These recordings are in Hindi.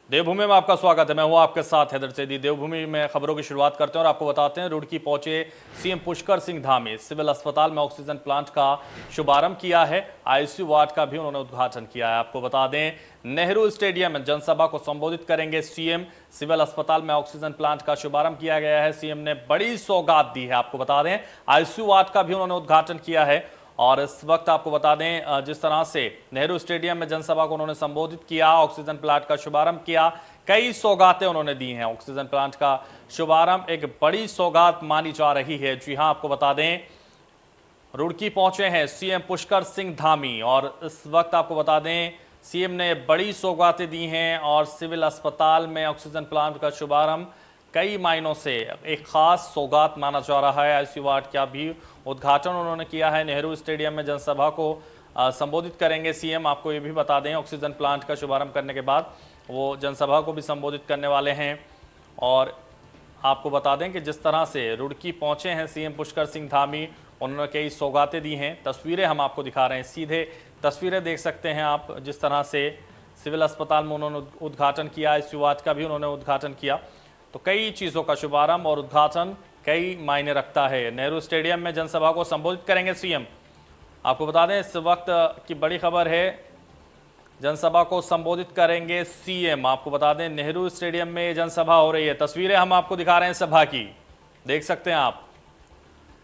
देवभूमि में आपका स्वागत है। मैं हूं आपके साथ हैदर सैदी। देवभूमि में खबरों की शुरुआत करते हैं और आपको बताते हैं रुड़की पहुंचे सीएम पुष्कर सिंह धामी। सिविल अस्पताल में ऑक्सीजन प्लांट का शुभारंभ किया है। आईसीयू वार्ड का भी उन्होंने उद्घाटन किया है। आपको बता दें नेहरू स्टेडियम में जनसभा को संबोधित करेंगे सीएम। सिविल अस्पताल में ऑक्सीजन प्लांट का शुभारंभ किया गया है। सीएम ने बड़ी सौगात दी है। आपको बता दें आईसीयू वार्ड का भी उन्होंने उद्घाटन किया है। और इस वक्त आपको बता दें जिस तरह से नेहरू स्टेडियम में जनसभा को उन्होंने संबोधित किया, ऑक्सीजन प्लांट का शुभारंभ किया, कई सौगातें उन्होंने दी हैं। ऑक्सीजन प्लांट का शुभारंभ एक बड़ी सौगात मानी जा रही है। जी हां, आपको बता दें रुड़की पहुंचे हैं सीएम पुष्कर सिंह धामी और इस वक्त आपको बता दें सीएम ने बड़ी सौगातें दी हैं और सिविल अस्पताल में ऑक्सीजन प्लांट का शुभारंभ कई मायनों से एक खास सौगात माना जा रहा है। आईसीयू वार्ड का भी उद्घाटन उन्होंने किया है। नेहरू स्टेडियम में जनसभा को संबोधित करेंगे सीएम। आपको ये भी बता दें ऑक्सीजन प्लांट का शुभारंभ करने के बाद वो जनसभा को भी संबोधित करने वाले हैं। और आपको बता दें कि जिस तरह से रुड़की पहुंचे हैं सीएम पुष्कर सिंह धामी, उन्होंने कई सौगातें दी हैं। तस्वीरें हम आपको दिखा रहे हैं, सीधे तस्वीरें देख सकते हैं आप। जिस तरह से सिविल अस्पताल में उन्होंने उद्घाटन किया, आईसीयू वार्ड का भी उन्होंने उद्घाटन किया। तो कई चीज़ों का शुभारंभ और उद्घाटन कई मायने रखता है। नेहरू स्टेडियम में जनसभा को संबोधित करेंगे सीएम। आपको बता दें इस वक्त की बड़ी खबर है, जनसभा को संबोधित करेंगे सीएम। आपको बता दें नेहरू स्टेडियम में जनसभा हो रही है। तस्वीरें हम आपको दिखा रहे हैं सभा की, देख सकते हैं आप।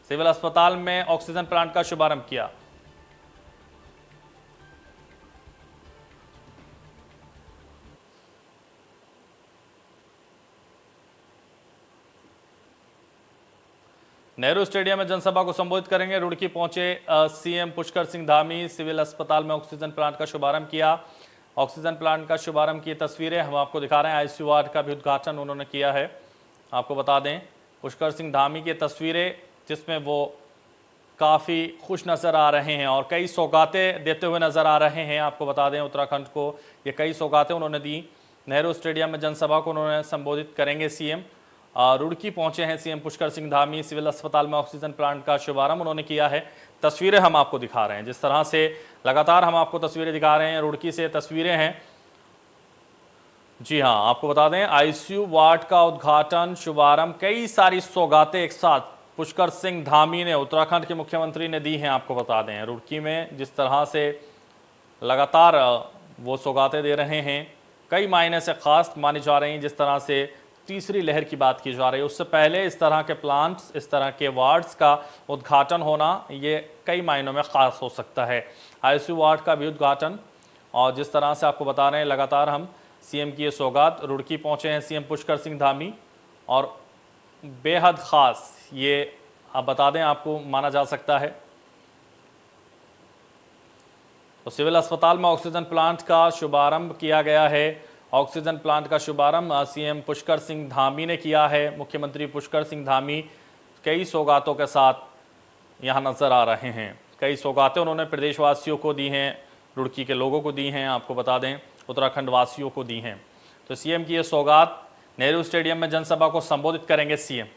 सिविल अस्पताल में ऑक्सीजन प्लांट का शुभारंभ किया। नेहरू स्टेडियम में जनसभा को संबोधित करेंगे। रुड़की पहुंचे सीएम पुष्कर सिंह धामी। सिविल अस्पताल में ऑक्सीजन प्लांट का शुभारंभ किया। ऑक्सीजन प्लांट का शुभारंभ की तस्वीरें हम आपको दिखा रहे हैं। आईसीयू वार्ड का भी उद्घाटन उन्होंने किया है। आपको बता दें पुष्कर सिंह धामी की तस्वीरें जिसमें वो काफ़ी खुश नज़र आ रहे हैं और कई सौगातें देते हुए नज़र आ रहे हैं। आपको बता दें उत्तराखंड को ये कई सौगातें उन्होंने दी। नेहरू स्टेडियम में जनसभा को उन्होंने संबोधित करेंगे सीएम। रुड़की पहुंचे हैं सीएम पुष्कर सिंह धामी। सिविल अस्पताल में ऑक्सीजन प्लांट का शुभारंभ उन्होंने किया है। तस्वीरें हम आपको दिखा रहे हैं। जिस तरह से लगातार हम आपको तस्वीरें दिखा रहे हैं, रुड़की से तस्वीरें हैं। जी हां, आपको बता दें आईसीयू वार्ड का उद्घाटन, शुभारंभ, कई सारी सौगातें एक साथ पुष्कर सिंह धामी ने, उत्तराखंड के मुख्यमंत्री ने दी हैं। आपको बता दें रुड़की में जिस तरह से लगातार वो सौगातें दे रहे हैं, कई मायने से खास मानी जा रही हैं। जिस तरह से तीसरी लहर की बात की जा रही है, उससे पहले इस तरह के प्लांट्स, इस तरह के वार्ड्स का उद्घाटन होना ये कई मायनों में ख़ास हो सकता है। आईसीयू वार्ड का भी उद्घाटन और जिस तरह से आपको बता रहे हैं लगातार हम सीएम की ये सौगात। रुड़की पहुंचे हैं सीएम पुष्कर सिंह धामी और बेहद ख़ास ये आप बता दें आपको माना जा सकता है। तो सिविल अस्पताल में ऑक्सीजन प्लांट का शुभारंभ किया गया है। ऑक्सीजन प्लांट का शुभारंभ सीएम पुष्कर सिंह धामी ने किया है। मुख्यमंत्री पुष्कर सिंह धामी कई सौगातों के साथ यहाँ नजर आ रहे हैं। कई सौगातें उन्होंने प्रदेशवासियों को दी हैं, रुड़की के लोगों को दी हैं, आपको बता दें उत्तराखंड वासियों को दी हैं। तो सीएम की ये सौगात, नेहरू स्टेडियम में जनसभा को संबोधित करेंगे सीएम।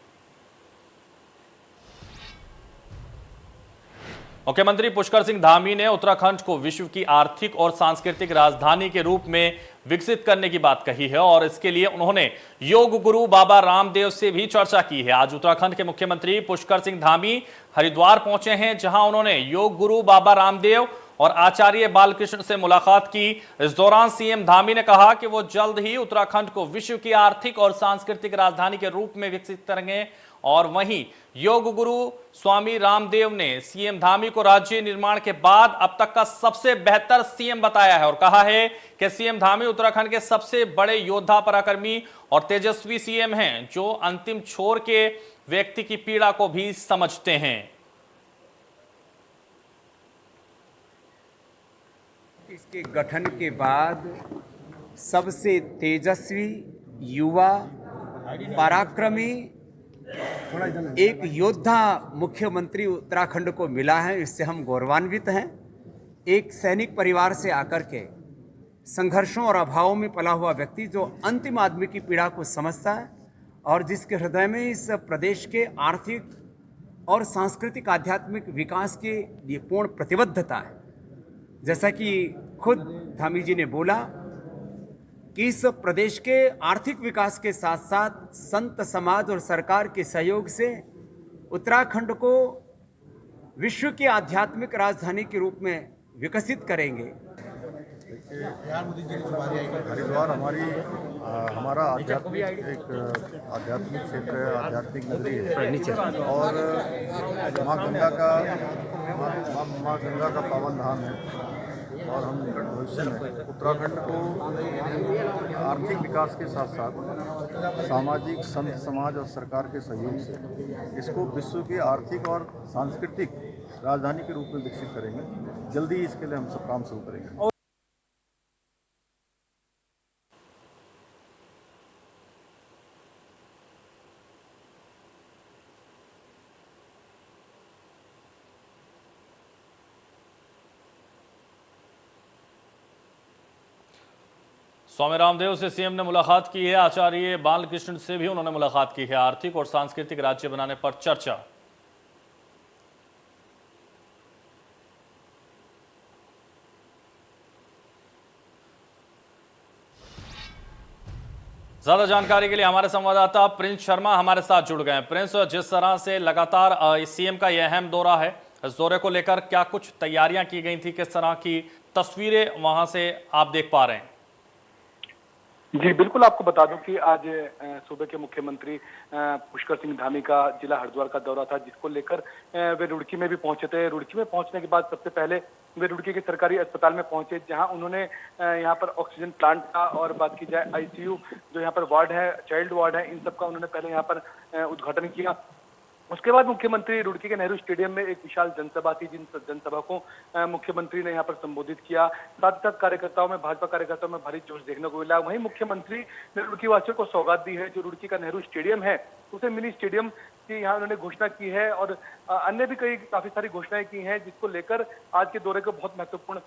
मुख्यमंत्री पुष्कर सिंह धामी ने उत्तराखंड को विश्व की आर्थिक और सांस्कृतिक राजधानी के रूप में विकसित करने की बात कही है और इसके लिए उन्होंने योग गुरु बाबा रामदेव से भी चर्चा की है। आज उत्तराखंड के मुख्यमंत्री पुष्कर सिंह धामी हरिद्वार पहुंचे हैं, जहां उन्होंने योग गुरु बाबा रामदेव और आचार्य बालकृष्ण से मुलाकात की। इस दौरान सीएम धामी ने कहा कि वो जल्द ही उत्तराखंड को विश्व की आर्थिक और सांस्कृतिक राजधानी के रूप में विकसित करेंगे। और वहीं योग गुरु स्वामी रामदेव ने सीएम धामी को राज्य निर्माण के बाद अब तक का सबसे बेहतर सीएम बताया है और कहा है कि सीएम धामी उत्तराखंड के सबसे बड़े योद्धा, पराक्रमी और तेजस्वी सीएम हैं, जो अंतिम छोर के व्यक्ति की पीड़ा को भी समझते हैं। इसके गठन के बाद सबसे तेजस्वी, युवा, पराक्रमी एक योद्धा मुख्यमंत्री उत्तराखंड को मिला है। इससे हम गौरवान्वित हैं। एक सैनिक परिवार से आकर के संघर्षों और अभावों में पला हुआ व्यक्ति जो अंतिम आदमी की पीड़ा को समझता है और जिसके हृदय में इस प्रदेश के आर्थिक और सांस्कृतिक आध्यात्मिक विकास के लिए पूर्ण प्रतिबद्धता है। जैसा कि खुद धामी जी ने बोला कि इस प्रदेश के आर्थिक विकास के साथ साथ संत समाज और सरकार के सहयोग से उत्तराखंड को विश्व की आध्यात्मिक राजधानी के रूप में विकसित करेंगे। हरिद्वार हमारा आध्यात्मिक आध्यात्मिक क्षेत्र है, आध्यात्मिक नगरी है और माँ गंगा का पावन धाम है और हम भविष्य में उत्तराखंड को आर्थिक विकास के साथ साथ सामाजिक संत समाज और सरकार के सहयोग से इसको विश्व की आर्थिक और सांस्कृतिक राजधानी के रूप में विकसित करेंगे। जल्दी इसके लिए हम सब काम शुरू करेंगे। स्वामी रामदेव से सीएम ने मुलाकात की है। आचार्य बालकृष्ण से भी उन्होंने मुलाकात की है। आर्थिक और सांस्कृतिक राज्य बनाने पर चर्चा। ज्यादा जानकारी के लिए हमारे संवाददाता प्रिंस शर्मा हमारे साथ जुड़ गए हैं। प्रिंस, जिस तरह से लगातार सीएम का यह अहम दौरा है, इस दौरे को लेकर क्या कुछ तैयारियां की गई थी, किस तरह की तस्वीरें वहां से आप देख पा रहे हैं? जी बिल्कुल, आपको बता दूं कि आज सूबे के मुख्यमंत्री पुष्कर सिंह धामी का जिला हरिद्वार का दौरा था, जिसको लेकर वे रुड़की में भी पहुंचे थे। रुड़की में पहुंचने के बाद सबसे पहले वे रुड़की के सरकारी अस्पताल में पहुंचे, जहां उन्होंने यहां पर ऑक्सीजन प्लांट का और बात की जाए आईसीयू जो यहां पर वार्ड है, चाइल्ड वार्ड है, इन सब का उन्होंने पहले यहां पर उद्घाटन किया। उसके बाद मुख्यमंत्री रुड़की के नेहरू स्टेडियम में एक विशाल जनसभा थी, जिन जनसभा को मुख्यमंत्री ने यहां पर संबोधित किया। साथ ही साथ कार्यकर्ताओं में, भाजपा कार्यकर्ताओं में भारी जोश देखने को मिला। वहीं मुख्यमंत्री ने रुड़की वासियों को सौगात दी है। जो रुड़की का नेहरू स्टेडियम है उसे मिनी स्टेडियम की यहाँ उन्होंने घोषणा की है और अन्य भी काफी सारी घोषणाएं की हैं, जिसको लेकर आज के दौरे को बहुत महत्वपूर्ण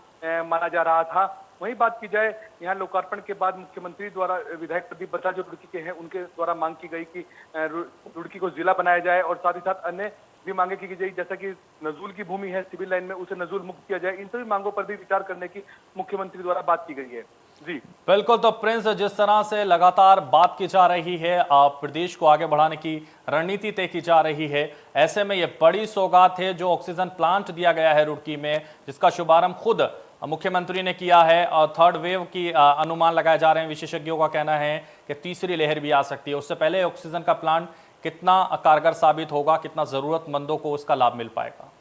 माना जा रहा था। वहीं बात की जाए, यहाँ लोकार्पण के बाद मुख्यमंत्री द्वारा विधायक प्रदीप बत्रा जो रुड़की के हैं, उनके द्वारा मांग की गई कि रुड़की को जिला बनाया जाए और साथ ही साथ अन्य भी मांगे की गई, जैसा कि नजूल की भूमि है सिविल लाइन में, उसे नजूल मुक्त किया जाए। इन सभी मांगों पर भी विचार करने की मुख्यमंत्री द्वारा बात की गई है। जी बिल्कुल। तो प्रिंस, जिस तरह से लगातार बात की जा रही है, प्रदेश को आगे बढ़ाने की रणनीति तय की जा रही है, ऐसे में यह बड़ी सौगात है जो ऑक्सीजन प्लांट दिया गया है रुड़की में, जिसका शुभारंभ खुद मुख्यमंत्री ने किया है और थर्ड वेव की अनुमान लगाए जा रहे हैं। विशेषज्ञों का कहना है कि तीसरी लहर भी आ सकती है। उससे पहले ऑक्सीजन का प्लांट कितना कारगर साबित होगा, कितना जरूरतमंदों को उसका लाभ मिल पाएगा?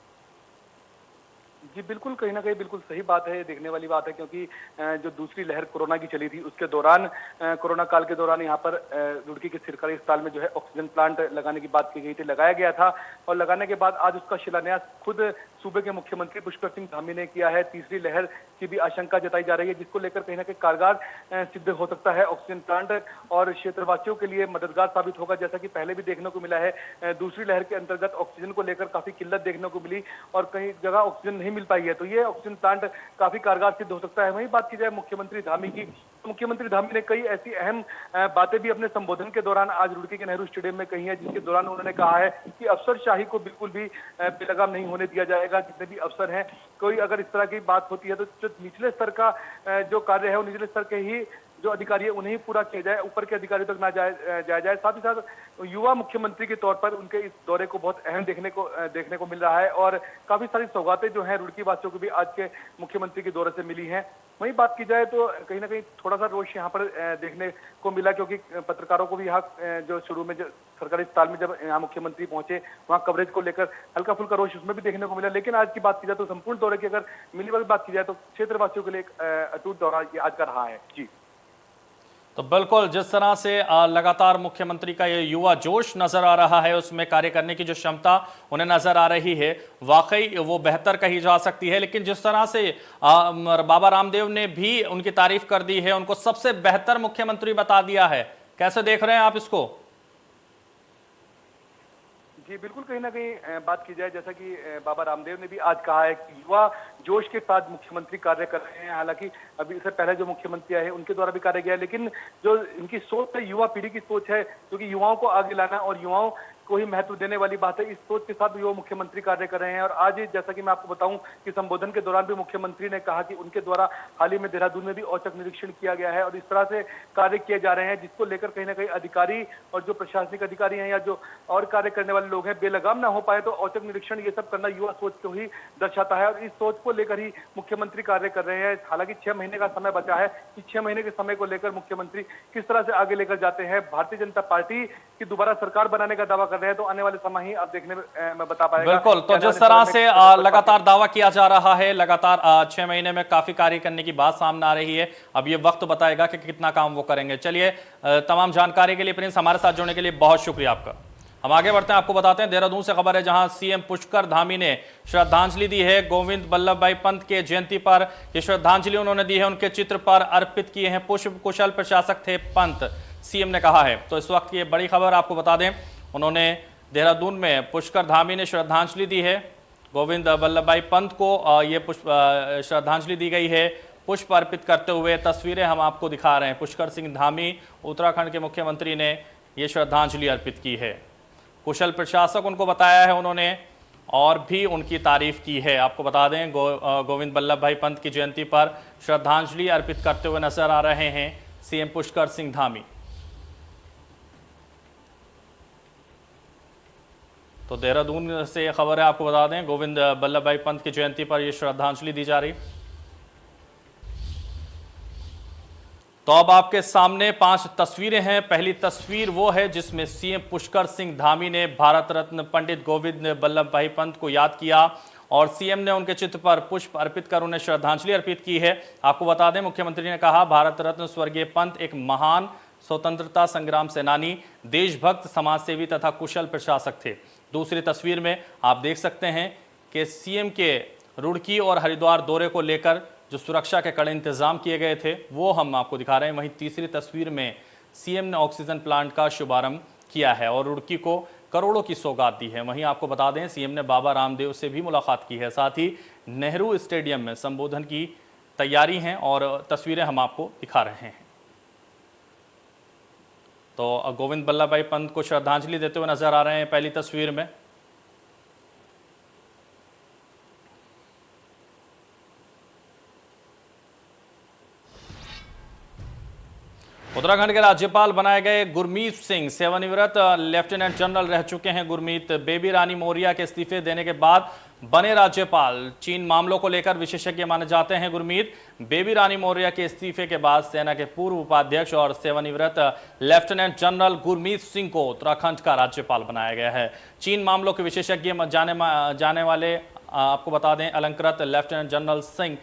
जी बिल्कुल, कहीं ना कहीं बिल्कुल सही बात है, देखने वाली बात है, क्योंकि जो दूसरी लहर कोरोना की चली थी उसके दौरान, कोरोना काल के दौरान यहाँ पर रुड़की के सरकारी अस्पताल में जो है ऑक्सीजन प्लांट लगाने की बात की गई थी, लगाया गया था। और लगाने के बाद आज उसका शिलान्यास खुद सूबे के मुख्यमंत्री पुष्कर सिंह धामी ने किया है। तीसरी लहर की भी आशंका जताई जा रही है, जिसको लेकर कहीं ना कहीं कारगर सिद्ध हो सकता है ऑक्सीजन प्लांट और क्षेत्रवासियों के लिए मददगार साबित होगा। जैसा कि पहले भी देखने को मिला है, दूसरी लहर के अंतर्गत ऑक्सीजन को लेकर काफी किल्लत देखने को मिली और कई जगह ऑक्सीजन नहीं मिल पाई है, तो ये ऑक्सीजन प्लांट काफी कारगर सिद्ध हो सकता है। वहीं बात की जाए मुख्यमंत्री धामी की, मुख्यमंत्री धामी ने कई ऐसी अहम बातें भी अपने संबोधन के दौरान आज रुड़की के नेहरू स्टेडियम में कही है, जिसके दौरान उन्होंने कहा है कि अफसरशाही को बिल्कुल भी बेलगाम नहीं होने दिया जाएगा। जितने भी अफसर हैं, कोई अगर इस तरह की बात होती है तो जो निचले स्तर का जो कार्य है वो निचले स्तर के ही जो अधिकारी है उन्हें ही पूरा किया जाए, ऊपर के अधिकारियों तक ना जाया जाए। साथ ही साथ युवा मुख्यमंत्री के तौर पर उनके इस दौरे को बहुत अहम देखने को मिल रहा है और काफी सारी सौगातें जो हैं रुड़की वासियों को भी आज के मुख्यमंत्री के दौरे से मिली हैं। वहीं बात की जाए तो कहीं ना कहीं थोड़ा सा रोष यहाँ पर देखने को मिला, क्योंकि पत्रकारों को भी यहाँ जो शुरू में जो सरकारी अस्पताल में जब यहाँ मुख्यमंत्री पहुंचे, वहाँ कवरेज को लेकर हल्का फुल्का रोष उसमें भी देखने को मिला। लेकिन आज की बात की जाए तो संपूर्ण दौरे की अगर मिली वक्त बात की जाए तो क्षेत्रवासियों के लिए एक अटूट दौरा आज का रहा है। जी तो बिल्कुल, जिस तरह से लगातार मुख्यमंत्री का ये युवा जोश नजर आ रहा है, उसमें कार्य करने की जो क्षमता उन्हें नजर आ रही है, वाकई वो बेहतर कही जा सकती है। लेकिन जिस तरह से बाबा रामदेव ने भी उनकी तारीफ कर दी है, उनको सबसे बेहतर मुख्यमंत्री बता दिया है, कैसे देख रहे हैं आप इसको? जी बिल्कुल, कहीं ना कहीं बात की जाए, जैसा कि बाबा रामदेव ने भी आज कहा है कि युवा जोश के साथ मुख्यमंत्री कार्य कर रहे हैं। हालांकि अभी इससे पहले जो मुख्यमंत्री आए उनके द्वारा भी कार्य किया है, लेकिन जो इनकी सोच है, युवा पीढ़ी की सोच है, क्योंकि युवाओं को आगे लाना और युवाओं को ही महत्व देने वाली बात है, इस सोच के साथ युवा मुख्यमंत्री कार्य कर रहे हैं। और आज जैसा कि मैं आपको बताऊं कि संबोधन के दौरान भी मुख्यमंत्री ने कहा कि उनके द्वारा हाल ही में देहरादून में भी औचक निरीक्षण किया गया है और इस तरह से कार्य किए जा रहे हैं, जिसको लेकर कहीं ना कहीं अधिकारी और जो प्रशासनिक अधिकारी हैं या जो और कार्य करने वाले लोग हैं बेलगाम ना हो पाए। तो औचक निरीक्षण ये सब करना युवा सोच को ही दर्शाता है और इस सोच को लेकर ही मुख्यमंत्री कार्य कर रहे हैं। हालांकि 6 महीने का समय बचा है कि 6 महीने के समय को लेकर मुख्यमंत्री किस तरह से आगे लेकर जाते हैं। भारतीय जनता पार्टी की दोबारा सरकार बनाने का दावा कर रहे हैं, तो आने वाले समय ही आप देखने में बता पाएगा। बिल्कुल, तो जिस तरह से लगातार दावा किया जा रहा है, लगातार 6 महीने में काफी कार्य करने की बात सामने आ रही है। अब ये वक्त बताएगा कि कितना काम वो करेंगे। चलिए, तमाम जानकारी के लिए प्रिंस हमारे साथ जुड़ने के लिए बहुत शुक्रिया आपका। हम आगे बढ़ते हैं, आपको बताते हैं देहरादून से खबर है, जहां सीएम पुष्कर धामी ने श्रद्धांजलि दी है। गोविंद बल्लभ भाई पंत के जयंती पर ये श्रद्धांजलि उन्होंने दी है, उनके चित्र पर अर्पित किए हैं पुष्प। कुशल प्रशासक थे पंत, सीएम ने कहा है। तो इस वक्त ये बड़ी खबर आपको बता दें, उन्होंने देहरादून में पुष्कर धामी ने श्रद्धांजलि दी है। गोविंद बल्लभ भाई पंत को ये श्रद्धांजलि दी गई है। पुष्प अर्पित करते हुए तस्वीरें हम आपको दिखा रहे हैं। पुष्कर सिंह धामी उत्तराखंड के मुख्यमंत्री ने ये श्रद्धांजलि अर्पित की है। कुशल प्रशासक उनको बताया है उन्होंने, और भी उनकी तारीफ की है। आपको बता दें, गोविंद बल्लभ भाई पंत की जयंती पर श्रद्धांजलि अर्पित करते हुए नजर आ रहे हैं सीएम पुष्कर सिंह धामी। तो देहरादून से यह खबर है, आपको बता दें, गोविंद बल्लभ भाई पंत की जयंती पर यह श्रद्धांजलि दी जा रही। तो अब आपके सामने 5 तस्वीरें हैं। पहली तस्वीर वो है जिसमें सीएम पुष्कर सिंह धामी ने भारत रत्न पंडित गोविंद बल्लभ भाई पंत को याद किया और सीएम ने उनके चित्र पर पुष्प अर्पित कर उन्हें श्रद्धांजलि अर्पित की है। आपको बता दें, मुख्यमंत्री ने कहा, भारत रत्न स्वर्गीय पंत एक महान स्वतंत्रता संग्राम सेनानी, देशभक्त, समाजसेवी तथा कुशल प्रशासक थे। दूसरी तस्वीर में आप देख सकते हैं कि सीएम के रुड़की और हरिद्वार दौरे को लेकर जो सुरक्षा के कड़े इंतजाम किए गए थे वो हम आपको दिखा रहे हैं। वहीं तीसरी तस्वीर में सीएम ने ऑक्सीजन प्लांट का शुभारंभ किया है और रुड़की को करोड़ों की सौगात दी है। वहीं आपको बता दें, सीएम ने बाबा रामदेव से भी मुलाकात की है। साथ ही नेहरू स्टेडियम में संबोधन की तैयारी है और तस्वीरें हम आपको दिखा रहे हैं। तो गोविंद बल्लभ भाई पंत को श्रद्धांजलि देते हुए नजर आ रहे हैं पहली तस्वीर में। उत्तराखंड के राज्यपाल बनाए गए गुरमीत सिंह सेवानिवृत्त लेफ्टिनेंट जनरल रह चुके हैं। गुरमीत बेबी रानी मौर्य के इस्तीफे देने के बाद बने राज्यपाल। चीन मामलों को लेकर विशेषज्ञ माने जाते हैं गुरमीत। बेबी रानी मौर्य के इस्तीफे के बाद सेना के पूर्व उपाध्यक्ष और सेवानिवृत्त लेफ्टिनेंट जनरल गुरमीत सिंह को उत्तराखंड का राज्यपाल बनाया गया है। चीन मामलों के विशेषज्ञ जाने वाले आपको बता दें, अलंकृत लेफ्टिनेंट जनरल सिंह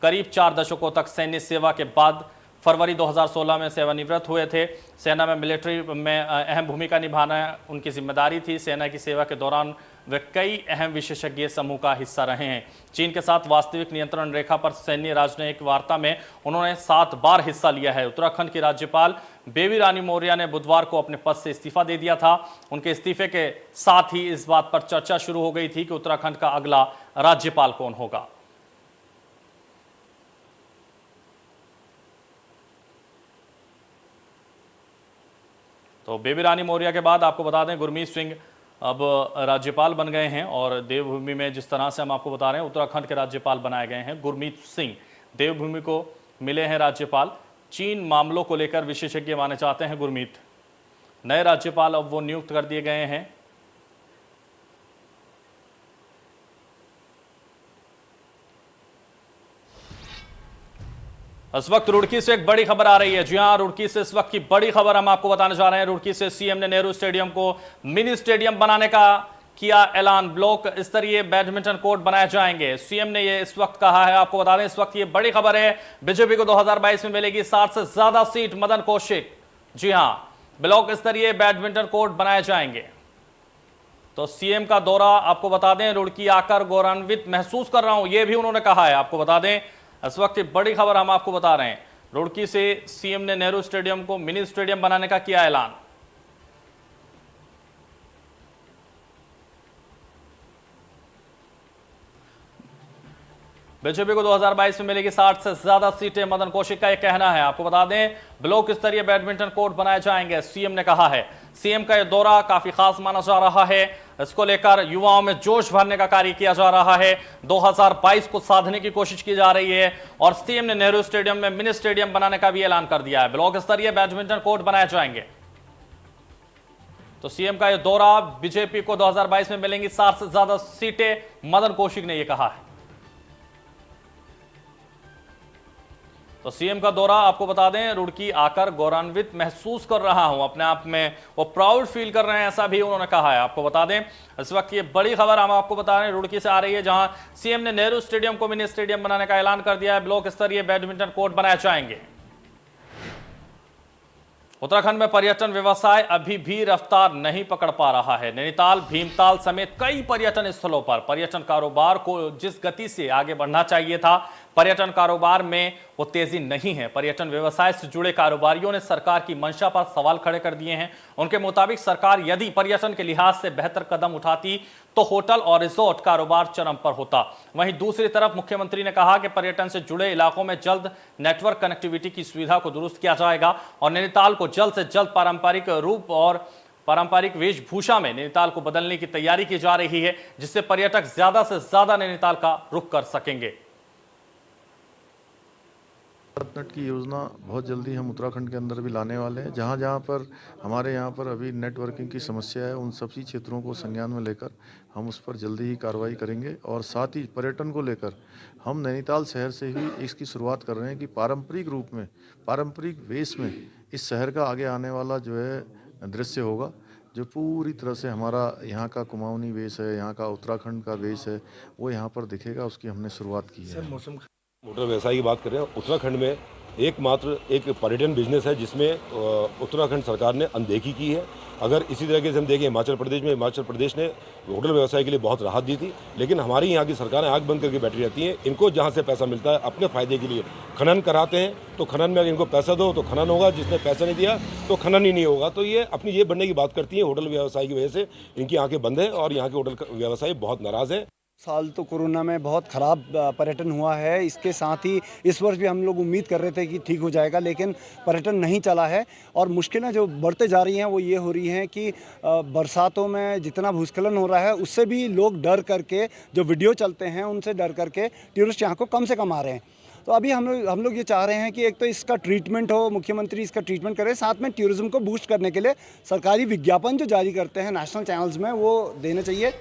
करीब 4 दशकों तक सैन्य सेवा के बाद फरवरी 2016 में सेवानिवृत्त हुए थे। सेना में मिलिट्री में अहम भूमिका निभाना उनकी जिम्मेदारी थी। सेना की सेवा के दौरान वे कई अहम विशेषज्ञ समूह का हिस्सा रहे हैं। चीन के साथ वास्तविक नियंत्रण रेखा पर सैन्य राजनयिक वार्ता में उन्होंने 7 बार हिस्सा लिया है। उत्तराखंड की राज्यपाल बेबी रानी मौर्य ने बुधवार को अपने पद से इस्तीफा दे दिया था। उनके इस्तीफे के साथ ही इस बात पर चर्चा शुरू हो गई थी कि उत्तराखंड का अगला राज्यपाल कौन होगा। तो बेबी रानी मौर्य के बाद आपको बता दें, गुरमीत सिंह अब राज्यपाल बन गए हैं और देवभूमि में जिस तरह से हम आपको बता रहे हैं, उत्तराखंड के राज्यपाल बनाए गए हैं गुरमीत सिंह। देवभूमि को मिले हैं राज्यपाल। चीन मामलों को लेकर विशेषज्ञ माने जाते हैं गुरमीत। नए राज्यपाल अब वो नियुक्त कर दिए गए हैं। इस वक्त रुड़की से एक बड़ी खबर आ रही है। जी हां, रुड़की से इस वक्त की बड़ी खबर हम आपको बताने जा रहे हैं। रुड़की से सीएम ने नेहरू स्टेडियम को मिनी स्टेडियम बनाने का किया ऐलान। ब्लॉक स्तरीय बैडमिंटन कोर्ट बनाए जाएंगे, सीएम ने ये इस वक्त कहा है। आपको बता दें, इस वक्त ये बड़ी खबर है। बीजेपी को 2022 में मिलेगी 60 से ज्यादा सीट। मदन कौशिक, जी हां, ब्लॉक स्तरीय बैडमिंटन कोर्ट बनाए जाएंगे। तो सीएम का दौरा, आपको बता दें, रुड़की आकर गौरवान्वित महसूस कर रहा हूं, यह भी उन्होंने कहा है। आपको बता दें, इस वक्त एक बड़ी खबर हम आपको बता रहे हैं। रुड़की से सीएम ने नेहरू स्टेडियम को मिनी स्टेडियम बनाने का किया ऐलान। बीजेपी को 2022 में मिलेगी 60 से ज्यादा सीटें, मदन कौशिक का यह कहना है। आपको बता दें ब्लॉक स्तरीय बैडमिंटन कोर्ट बनाए जाएंगे, सीएम ने कहा है। सीएम का यह दौरा काफी खास माना जा रहा है। इसको लेकर युवाओं में जोश भरने का कार्य किया जा रहा है। 2022 को साधने की कोशिश की जा रही है और सीएम ने नेहरू स्टेडियम में मिनी स्टेडियम बनाने का भी ऐलान कर दिया है। ब्लॉक स्तरीय बैडमिंटन कोर्ट बनाए जाएंगे। तो सीएम का यह दौरा, बीजेपी को 2022 में मिलेंगी 60 से ज्यादा सीटें, मदन कौशिक ने यह कहा है। तो सीएम का दौरा, आपको बता दें रुड़की आकर गौरवान्वित महसूस कर रहा हूं, अपने आप में वो प्राउड फील कर रहे हैं, ऐसा भी उन्होंने कहा है। आपको बता दें इस वक्त ये बड़ी खबर हम आपको बता रहे हैं रुड़की से आ रही है, जहां सीएम ने नेहरू स्टेडियम को मिनी स्टेडियम बनाने का ऐलान कर दिया है। ब्लॉक स्तरीय बैडमिंटन कोर्ट बनाए जाएंगे। उत्तराखंड में पर्यटन व्यवसाय अभी भी रफ्तार नहीं पकड़ पा रहा है। नैनीताल, भीमताल समेत कई पर्यटन स्थलों पर पर्यटन कारोबार को जिस गति से आगे बढ़ना चाहिए था, पर्यटन कारोबार में वो तेजी नहीं है। पर्यटन व्यवसाय से जुड़े कारोबारियों ने सरकार की मंशा पर सवाल खड़े कर दिए हैं। उनके मुताबिक सरकार यदि पर्यटन के लिहाज से बेहतर कदम उठाती तो होटल और रिसोर्ट कारोबार चरम पर होता। वहीं दूसरी तरफ मुख्यमंत्री ने कहा कि पर्यटन से जुड़े इलाकों में जल्द नेटवर्क कनेक्टिविटी की सुविधा को दुरुस्त किया जाएगा और नैनीताल को जल्द से जल्द पारंपरिक रूप और पारंपरिक वेशभूषा में नैनीताल को बदलने की तैयारी की जा रही है, जिससे पर्यटक ज्यादा से ज्यादा नैनीताल का रुख कर सकेंगे। भारतनेट की योजना बहुत जल्दी हम उत्तराखंड के अंदर भी लाने वाले हैं। जहाँ जहाँ पर हमारे यहाँ पर अभी नेटवर्किंग की समस्या है, उन सभी क्षेत्रों को संज्ञान में लेकर हम उस पर जल्दी ही कार्रवाई करेंगे। और साथ ही पर्यटन को लेकर हम नैनीताल शहर से ही इसकी शुरुआत कर रहे हैं कि पारंपरिक रूप में, पारंपरिक वेश में इस शहर का आगे आने वाला जो है दृश्य होगा, जो पूरी तरह से हमारा यहाँ का कुमाऊनी वेश है, यहाँ का उत्तराखंड का वेश है, वो यहाँ पर दिखेगा। उसकी हमने शुरुआत की है। होटल व्यवसाय की बात करें, उत्तराखंड में एकमात्र एक पर्यटन बिजनेस है जिसमें उत्तराखंड सरकार ने अनदेखी की है। अगर इसी तरीके से हम देखें हिमाचल प्रदेश ने होटल व्यवसाय के लिए बहुत राहत दी थी, लेकिन हमारी यहाँ की सरकारें आंख बंद करके बैठी रहती हैं। इनको जहाँ से पैसा मिलता है अपने फायदे के लिए खनन कराते हैं, तो खनन में अगर इनको पैसा दो तो खनन होगा, जिसने पैसा नहीं दिया तो खनन ही नहीं होगा। तो ये अपनी ये बनने की बात करती है। होटल व्यवसाय की वजह से इनकी आंखें बंद है और यहाँ के होटल व्यवसायी बहुत नाराज़ है। साल तो कोरोना में बहुत ख़राब पर्यटन हुआ है। इसके साथ ही इस वर्ष भी हम लोग उम्मीद कर रहे थे कि ठीक हो जाएगा, लेकिन पर्यटन नहीं चला है और मुश्किलें जो बढ़ते जा रही हैं वो ये हो रही हैं कि बरसातों में जितना भूस्खलन हो रहा है उससे भी लोग डर करके, जो वीडियो चलते हैं उनसे डर करके टूरिस्ट यहाँ को कम से कम आ रहे हैं। तो अभी हम लोग ये चाह रहे हैं कि एक तो इसका ट्रीटमेंट हो, मुख्यमंत्री इसका ट्रीटमेंट करे, साथ में टूरिज़्म को बूस्ट करने के लिए सरकारी विज्ञापन जो जारी करते हैं नेशनल चैनल्स में वो देने चाहिए।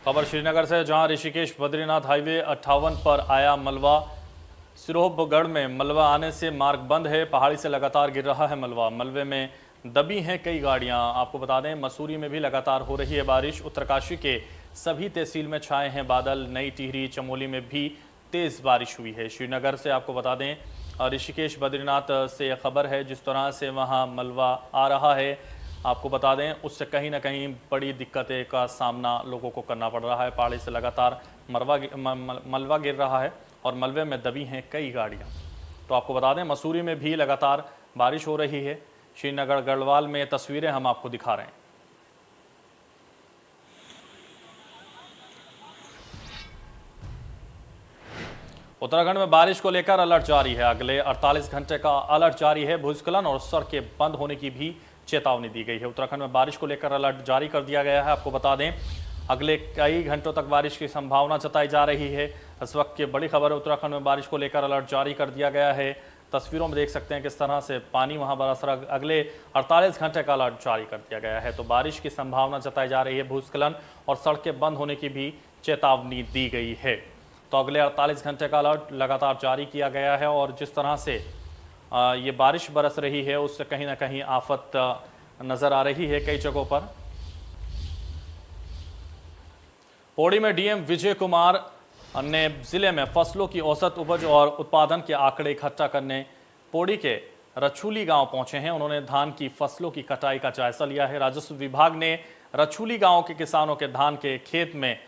खबर श्रीनगर से, जहां ऋषिकेश बद्रीनाथ हाईवे 58 पर आया मलबा। सिरोहगढ़ में मलबा आने से मार्ग बंद है। पहाड़ी से लगातार गिर रहा है मलबा। मलबे में दबी हैं कई गाड़ियां। आपको बता दें मसूरी में भी लगातार हो रही है बारिश। उत्तरकाशी के सभी तहसील में छाए हैं बादल। नई टिहरी, चमोली में भी तेज बारिश हुई है। श्रीनगर से आपको बता दें ऋषिकेश बद्रीनाथ से खबर है, जिस तरह से वहाँ मलबा आ रहा है, आपको बता दें उससे कहीं ना कहीं बड़ी दिक्कतें का सामना लोगों को करना पड़ रहा है। पहाड़ी से लगातार मलबा गिर रहा है और मलबे में दबी हैं कई गाड़ियां। तो आपको बता दें मसूरी में भी लगातार बारिश हो रही है। श्रीनगर गढ़वाल में तस्वीरें हम आपको दिखा रहे हैं। उत्तराखंड में बारिश को लेकर अलर्ट जारी है। अगले 48 घंटे का अलर्ट जारी है। भूस्खलन और सड़कें बंद होने की भी चेतावनी दी गई है। उत्तराखंड में बारिश को लेकर अलर्ट जारी कर दिया गया है। आपको बता दें अगले कई घंटों तक बारिश की संभावना जताई जा रही है। इस वक्त की बड़ी खबर है, उत्तराखंड में बारिश को लेकर अलर्ट जारी कर दिया गया है। तस्वीरों में देख सकते हैं किस तरह से पानी वहां बरस रहा। अगले 48 घंटे का अलर्ट जारी कर दिया गया है। तो बारिश की संभावना जताई जा रही है। भूस्खलन और सड़कें बंद होने की भी चेतावनी दी गई है। तो अगले 48 घंटे का अलर्ट लगातार जारी किया गया है और जिस तरह से ये बारिश बरस रही है उससे कहीं ना कहीं आफत नजर आ रही है कई जगहों पर। पौड़ी में डीएम विजय कुमार ने जिले में फसलों की औसत उपज और उत्पादन के आंकड़े इकट्ठा करने पौड़ी के रछूली गांव पहुंचे हैं। उन्होंने धान की फसलों की कटाई का जायजा लिया है। राजस्व विभाग ने रछूली गांव के किसानों के धान के खेत में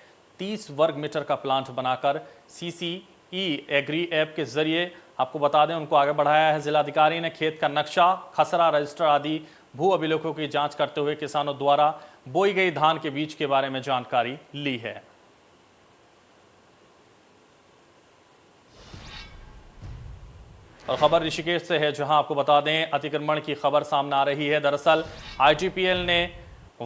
30 वर्ग मीटर का प्लांट बनाकर CCE एग्री ऐप के जरिए आपको बता दें उनको आगे बढ़ाया है। जिलाधिकारी ने खेत का नक्शा, खसरा, रजिस्टर आदि भू अभिलेखों की जांच करते हुए किसानों द्वारा बोई गई धान के बीज के बारे में जानकारी ली है। और खबर ऋषिकेश से है, जहां आपको बता दें अतिक्रमण की खबर सामने आ रही है। दरअसल आईजीपीएल ने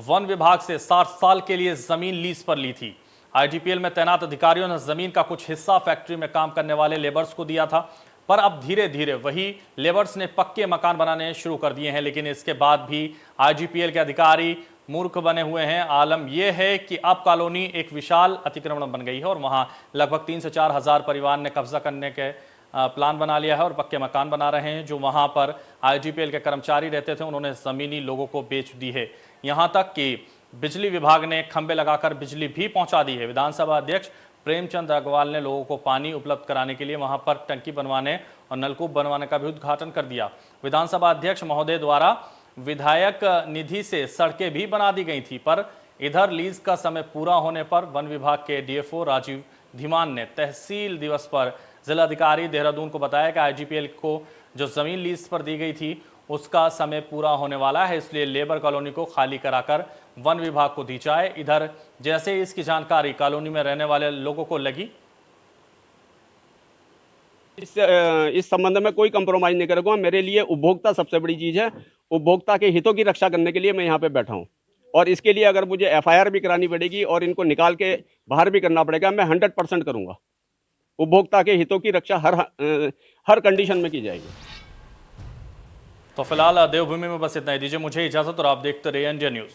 वन विभाग से 60 साल के लिए जमीन लीज पर ली थी। आईजीपीएल में तैनात अधिकारियों ने जमीन का कुछ हिस्सा फैक्ट्री में काम करने वाले लेबर्स को दिया था, पर अब धीरे धीरे वही लेबर्स ने पक्के मकान बनाने शुरू कर दिए हैं। लेकिन इसके बाद भी आईजीपीएल के अधिकारी मूर्ख बने हुए हैं। आलम यह है कि अब कॉलोनी एक विशाल अतिक्रमण बन गई है और वहां लगभग 3 से 4 हजार परिवार ने कब्जा करने के प्लान बना लिया है और पक्के मकान बना रहे हैं। जो वहां पर आईजीपीएल के कर्मचारी रहते थे, उन्होंने जमीनी लोगों को बेच दी है। यहां तक कि बिजली विभाग ने खंभे लगाकर बिजली भी पहुंचा दी है। विधानसभा अध्यक्ष प्रेमचंद अग्रवाल ने लोगों को पानी उपलब्ध कराने के लिए वहां पर टंकी बनवाने और नलकूप बनवाने का भी उद्घाटन कर दिया। विधानसभा अध्यक्ष महोदय द्वारा विधायक निधि से सड़कें भी बना दी गई थी, पर इधर लीज का समय पूरा होने पर वन विभाग के डीएफओ राजीव धीमान ने तहसील दिवस पर जिलाधिकारी देहरादून को बताया कि आईजीपीएल को जो जमीन लीज पर दी गई थी उसका समय पूरा होने वाला है, इसलिए लेबर कॉलोनी को खाली कराकर वन विभाग को दी जाए। इधर जैसे ही इसकी जानकारी कॉलोनी में रहने वाले लोगों को लगी, इस संबंध में कोई कंप्रोमाइज नहीं करूँगा। मेरे लिए उपभोक्ता सबसे बड़ी चीज़ है। उपभोक्ता के हितों की रक्षा करने के लिए मैं यहाँ पे बैठा हूँ और इसके लिए अगर मुझे एफआईआर भी करानी पड़ेगी और इनको निकाल के बाहर भी करना पड़ेगा, मैं 100% करूँगा। उपभोक्ता के हितों की रक्षा हर कंडीशन में की जाएगी। तो फिलहाल देवभूमि में बस इतना ही। दीजिए मुझे इजाजत और आप देखते रहिए इंडिया न्यूज़।